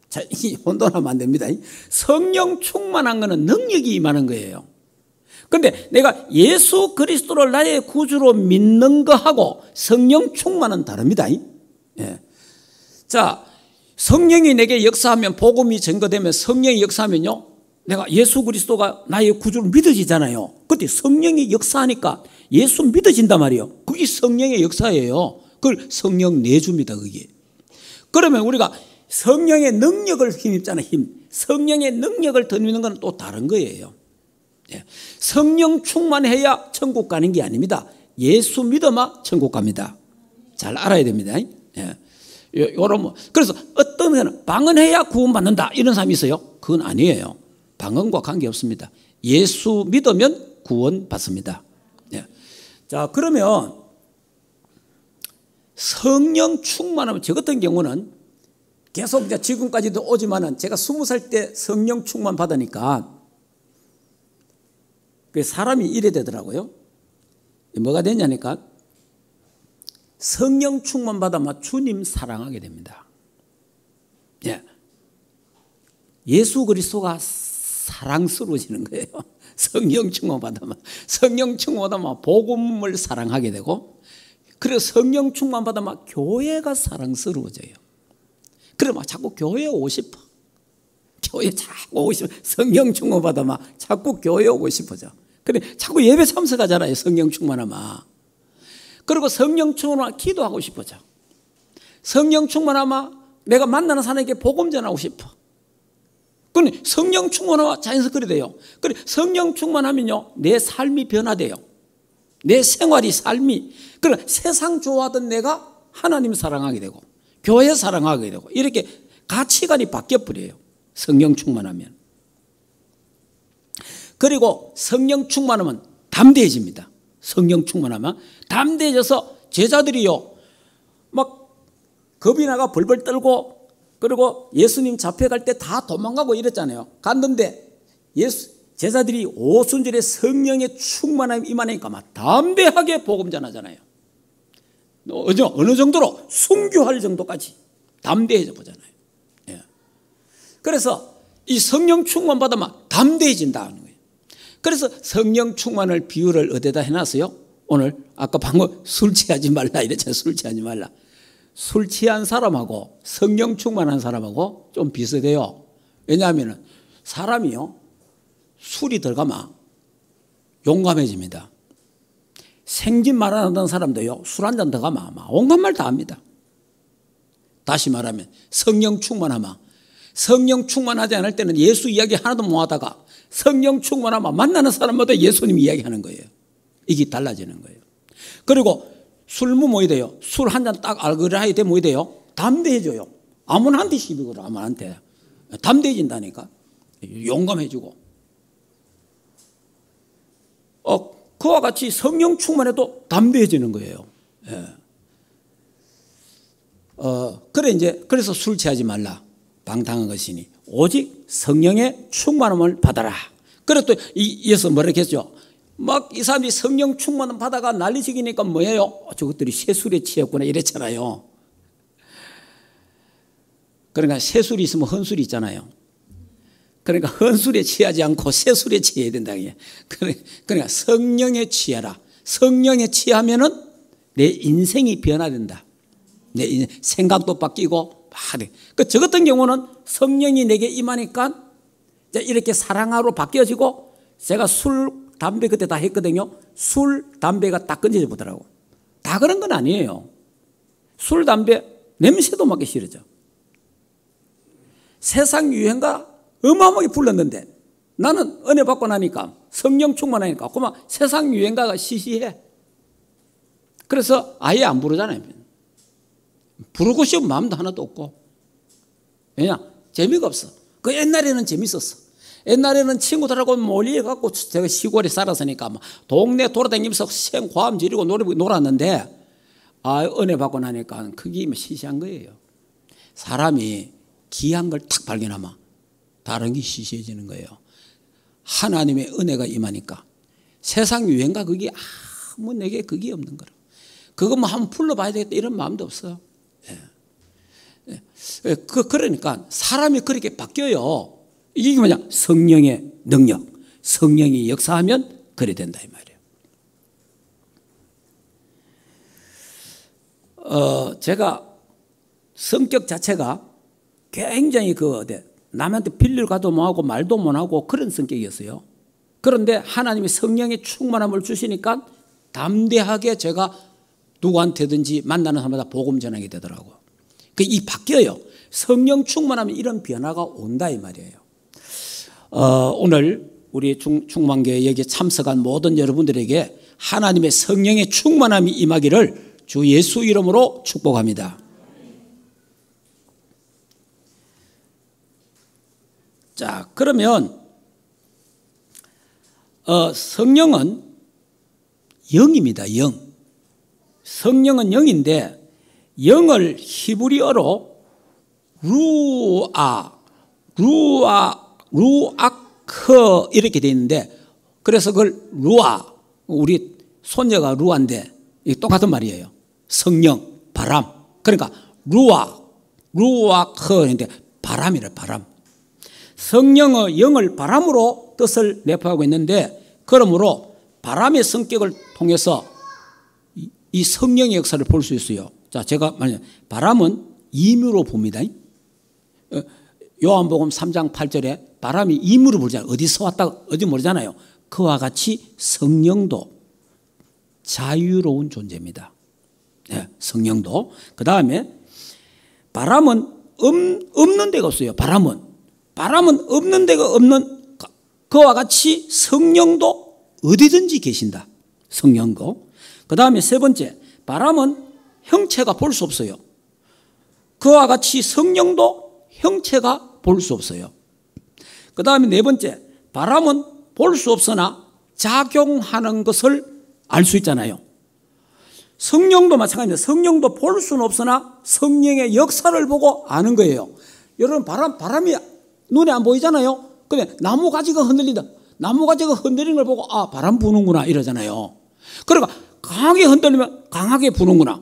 자, 이 혼돈하면 안 됩니다. 성령 충만한 거는 능력이 임하는 거예요. 그런데 내가 예수 그리스도를 나의 구주로 믿는 거하고 성령 충만은 다릅니다. 예. 자, 성령이 내게 역사하면, 복음이 증거되면, 성령이 역사하면요, 내가 예수 그리스도가 나의 구주로 믿어지잖아요. 그때 성령이 역사하니까 예수 믿어진단 말이에요. 그게 성령의 역사예요. 그걸 성령 내줍니다, 그게. 그러면 우리가 성령의 능력을 힘입잖아요, 힘. 성령의 능력을 더 믿는 건 또 다른 거예요. 예. 성령 충만해야 천국 가는 게 아닙니다. 예수 믿어야 천국 갑니다. 잘 알아야 됩니다. 예. 그래서 어떤 데는 방언해야 구원받는다 이런 사람이 있어요. 그건 아니에요. 방언과 관계없습니다. 예수 믿으면 구원받습니다. 예. 자, 그러면 성령 충만하면, 저 같은 경우는 계속 이제 지금까지도 오지만은 제가 20살 때 성령 충만 받으니까 그 사람이 이래 되더라고요. 뭐가 되냐니까 성령 충만 받으면 주님 사랑하게 됩니다. 예. 예수 그리스도가 사랑스러워지는 거예요. 성령 충만 받으면, 성령 충만 받으면 복음을 사랑하게 되고, 그래서 성령 충만 받으면 교회가 사랑스러워져요. 그래 막 자꾸 교회에 오고 싶어. 교회 자꾸 오고 싶어. 성령 충만 받으면 자꾸 교회에 오고 싶어져. 그래 자꾸 예배 참석하잖아요. 성령 충만하면. 그리고 성령 충만하면 기도하고 싶어져. 성령 충만하면 내가 만나는 사람에게 복음 전하고 싶어. 그런데 성령 충만하면 자연스럽게 그래 돼요. 그래 성령 충만하면요 내 삶이 변화돼요. 내 생활이 삶이. 그래 세상 좋아하던 내가 하나님 사랑하게 되고 교회 사랑하게 되고 이렇게 가치관이 바뀌어버려요. 성령 충만하면. 그리고 성령 충만하면 담대해집니다. 성령 충만하면 담대해져서 제자들이요 막 겁이 나가 벌벌 떨고, 그리고 예수님 잡혀갈 때 다 도망가고 이랬잖아요. 갔는데 제자들이 오순절에 성령의 충만함이 임하니까 막 담대하게 복음 전하잖아요. 어느 정도로 순교할 정도까지 담대해져 보잖아요. 예. 그래서 이 성령 충만 받으면 담대해진다는 거예요. 그래서 성령 충만을 비유를 어디다 해놨어요? 오늘 아까 방금 술 취하지 말라 이랬잖아요. 술 취하지 말라. 술 취한 사람하고 성령 충만한 사람하고 좀 비슷해요. 왜냐하면 사람이요 술이 들어가면 용감해집니다. 생긴 말 안 하던 사람도요 술 한 잔 들어가면 온갖 말 다 합니다. 다시 말하면 성령 충만하면, 성령 충만하지 않을 때는 예수 이야기 하나도 못 하다가 성령 충만하면 만나는 사람마다 예수님 이야기하는 거예요. 이게 달라지는 거예요. 그리고 술 뭐이 돼요? 술 한 잔 딱 알그라이 되면 뭐이 돼요? 담대해져요. 아무나한테 시비거려. 아무나한테 담대해진다니까. 용감해지고. 그와 같이 성령 충만해도 담대해지는 거예요. 예. 그래서 술 취하지 말라. 방탕한 것이니 오직 성령의 충만함을 받아라. 그래 또 이어서 뭐라 했죠? 막 이 사람이 성령 충만함 받아가 난리치기니까 뭐예요? 저것들이 쇠술에 취했구나 이랬잖아요. 그러니까 쇠술이 있으면 헌술이 있잖아요. 그러니까 헌술에 취하지 않고 쇠술에 취해야 된다. 그러니까 성령에 취하라. 성령에 취하면은 내 인생이 변화된다. 내 생각도 바뀌고 저 같은 경우는 성령이 내게 임하니까 이렇게 사랑하러 바뀌어지고, 제가 술, 담배 그때 다 했거든요. 술, 담배가 딱 끊어져 보더라고. 다 그런 건 아니에요. 술, 담배 냄새도 맡기 싫어져. 세상 유행가 어마어마하게 불렀는데 나는 은혜 받고 나니까 성령 충만하니까 그만 세상 유행가가 시시해. 그래서 아예 안 부르잖아요. 부르고 싶은 마음도 하나도 없고. 왜냐? 재미가 없어. 그 옛날에는 재밌었어. 옛날에는 친구들하고 몰려갖고 제가 시골에 살았으니까 동네 돌아다니면서 생과음 지르고 놀았는데 은혜 받고 나니까 그게 시시한 거예요. 사람이 귀한 걸 탁 발견하면 다른 게 시시해지는 거예요. 하나님의 은혜가 임하니까 세상 유행가 그게 아무 내게 그게 없는 거라. 그거 뭐 한번 불러봐야 되겠다 이런 마음도 없어요. 그러니까 사람이 그렇게 바뀌어요. 이게 뭐냐? 성령의 능력, 성령이 역사하면 그래 된다 이 말이에요. 제가 성격 자체가 굉장히 남한테 빌릴 가도 못하고 말도 못하고 그런 성격이었어요. 그런데 하나님이 성령의 충만함을 주시니까 담대하게 제가 누구한테든지 만나는 사람마다 복음 전하게 되더라고요. 이 바뀌어요. 성령 충만하면 이런 변화가 온다 이 말이에요. 오늘 우리 충만교회 여기에 참석한 모든 여러분들에게 하나님의 성령의 충만함이 임하기를 주 예수 이름으로 축복합니다. 자, 그러면 성령은 영입니다. 영. 성령은 영인데 영을 히브리어로 루아크 이렇게 되어 있는데, 그래서 그걸 루아, 우리 손녀가 루아인데 똑같은 말이에요. 성령, 바람. 그러니까 루아크인데 바람이래, 바람. 성령의 영을 바람으로 뜻을 내포하고 있는데, 그러므로 바람의 성격을 통해서 이 성령의 역사를 볼 수 있어요. 자, 제가 말하면 바람은 임으로 봅니다. 요한복음 3장 8절에 바람이 임으로 불잖아요. 어디서 왔다 어디 모르잖아요. 그와 같이 성령도 자유로운 존재입니다. 네, 성령도. 그 다음에 바람은 없는 데가 없어요. 바람은 없는 데가 없는, 그와 같이 성령도 어디든지 계신다. 성령도. 그 다음에 세 번째, 바람은 형체가 볼 수 없어요. 그와 같이 성령도 형체가 볼 수 없어요. 그 다음에 네 번째, 바람은 볼 수 없으나 작용하는 것을 알 수 있잖아요. 성령도 마찬가지입니다. 성령도 볼 수는 없으나 성령의 역사를 보고 아는 거예요. 여러분, 바람이 눈에 안 보이잖아요. 그러면 나무 가지가 흔들린다. 나무 가지가 흔들리는 걸 보고 아, 바람 부는구나 이러잖아요. 그러니까 강하게 흔들리면 강하게 부는구나.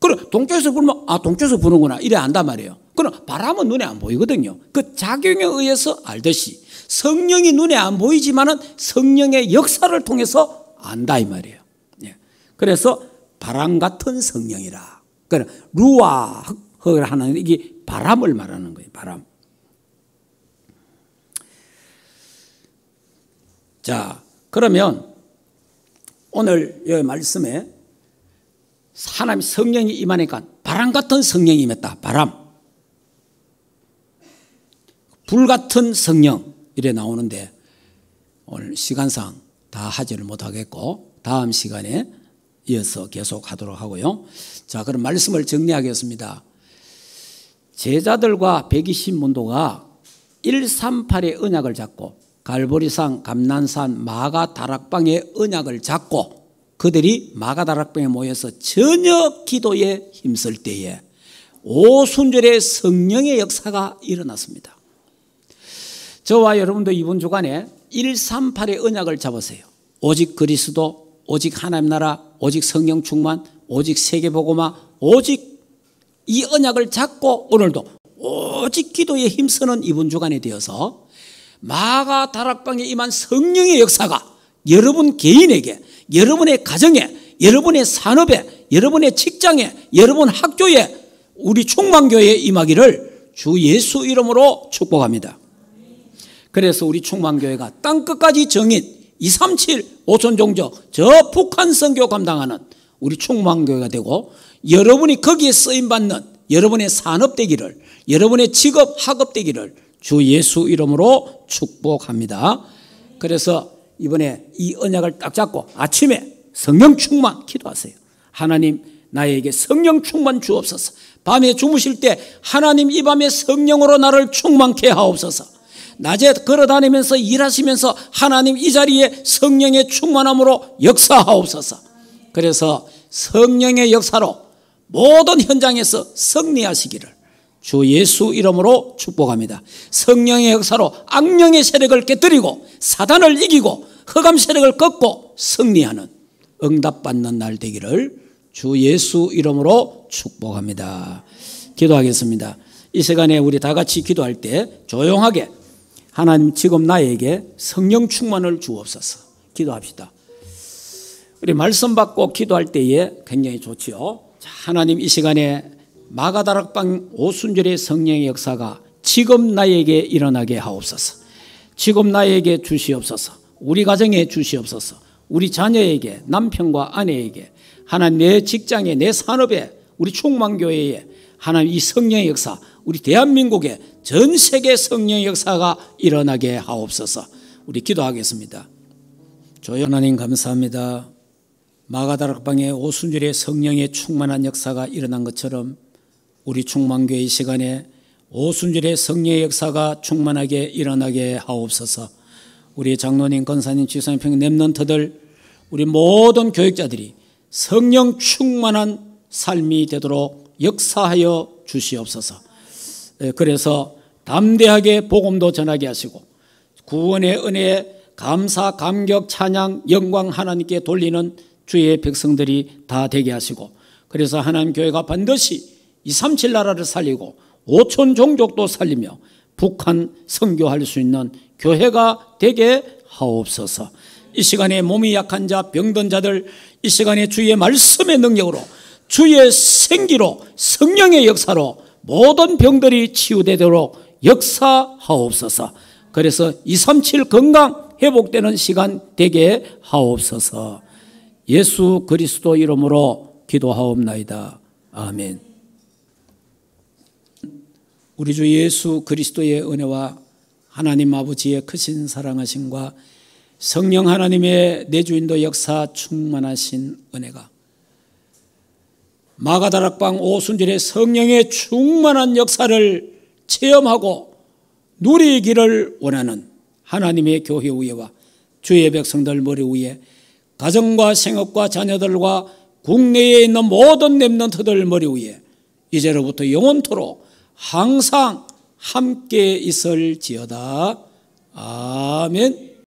그럼 동쪽에서 불면 아, 동쪽에서 부는구나 이래 안단 말이에요. 그럼 바람은 눈에 안 보이거든요. 그 작용에 의해서 알듯이 성령이 눈에 안 보이지만은 성령의 역사를 통해서 안다 이 말이에요. 그래서 바람 같은 성령이라. 그러니까 루아흐를 하는 이게 바람을 말하는 거예요. 바람. 자, 그러면 오늘 여기 말씀에 하나님 성령이 임하니까 바람 같은 성령이 임했다. 바람. 불 같은 성령 이래 나오는데 오늘 시간상 다 하지를 못하겠고 다음 시간에 이어서 계속 하도록 하고요. 자, 그럼 말씀을 정리하겠습니다. 제자들과 120문도가 138의 언약을 잡고 갈보리산, 감난산, 마가 다락방의 언약을 잡고 그들이 마가 다락방에 모여서 저녁 기도에 힘쓸 때에 오순절의 성령의 역사가 일어났습니다. 저와 여러분도 이번 주간에 138의 언약을 잡으세요. 오직 그리스도, 오직 하나님 나라, 오직 성령 충만, 오직 세계복음화, 오직 이 언약을 잡고 오늘도 오직 기도에 힘쓰는 이번 주간이 되어서 마가 다락방에 임한 성령의 역사가 여러분 개인에게, 여러분의 가정에, 여러분의 산업에, 여러분의 직장에, 여러분 학교에, 우리 충만교회에 임하기를 주 예수 이름으로 축복합니다. 그래서 우리 충만교회가 땅끝까지 정인 237 오천종족 저 북한 선교 감당하는 우리 충만교회가 되고 여러분이 거기에 쓰임받는 여러분의 산업 되기를, 여러분의 직업 학업 되기를 주 예수 이름으로 축복합니다. 그래서 이번에 이 언약을 딱 잡고 아침에 성령 충만 기도하세요. 하나님 나에게 성령 충만 주옵소서. 밤에 주무실 때 하나님 이 밤에 성령으로 나를 충만케 하옵소서. 낮에 걸어다니면서 일하시면서 하나님 이 자리에 성령의 충만함으로 역사하옵소서. 그래서 성령의 역사로 모든 현장에서 승리하시기를 주 예수 이름으로 축복합니다. 성령의 역사로 악령의 세력을 깨뜨리고 사단을 이기고 흑암 세력을 꺾고 승리하는 응답받는 날 되기를 주 예수 이름으로 축복합니다. 기도하겠습니다. 이 시간에 우리 다 같이 기도할 때 조용하게 하나님 지금 나에게 성령 충만을 주옵소서. 기도합시다. 우리 말씀 받고 기도할 때에 굉장히 좋지요. 하나님 이 시간에 마가다락방 오순절의 성령의 역사가 지금 나에게 일어나게 하옵소서. 지금 나에게 주시옵소서. 우리 가정에 주시옵소서. 우리 자녀에게, 남편과 아내에게, 하나님 내 직장에, 내 산업에, 우리 충만교회에 하나님 이 성령의 역사, 우리 대한민국에 전 세계 성령의 역사가 일어나게 하옵소서. 우리 기도하겠습니다. 주여 하나님 감사합니다. 마가다락방의 오순절의 성령의 충만한 역사가 일어난 것처럼 우리 충만교회 이 시간에 오순절의 성령의 역사가 충만하게 일어나게 하옵소서. 우리 장로님, 권사님, 지사님, 평 렘넌트들 우리 모든 교육자들이 성령 충만한 삶이 되도록 역사하여 주시옵소서. 그래서 담대하게 복음도 전하게 하시고 구원의 은혜에 감사, 감격, 찬양, 영광 하나님께 돌리는 주의 백성들이 다 되게 하시고, 그래서 하나님 교회가 반드시 237 나라를 살리고 5천 종족도 살리며 북한 선교할 수 있는 교회가 되게 하옵소서. 이 시간에 몸이 약한 자, 병든 자들, 이 시간에 주의 말씀의 능력으로, 주의 생기로, 성령의 역사로 모든 병들이 치유되도록 역사하옵소서. 그래서 237 건강 회복되는 시간 되게 하옵소서. 예수 그리스도 이름으로 기도하옵나이다. 아멘. 우리 주 예수 그리스도의 은혜와 하나님 아버지의 크신 사랑하심과 성령 하나님의 내주인도 역사 충만하신 은혜가 마가다락방 오순절의 성령의 충만한 역사를 체험하고 누리기를 원하는 하나님의 교회 위에와 주의 백성들 머리 위에, 가정과 생업과 자녀들과 국내에 있는 모든 렘넌트들 머리 위에 이제로부터 영원토록 항상 함께 있을지어다. 아멘.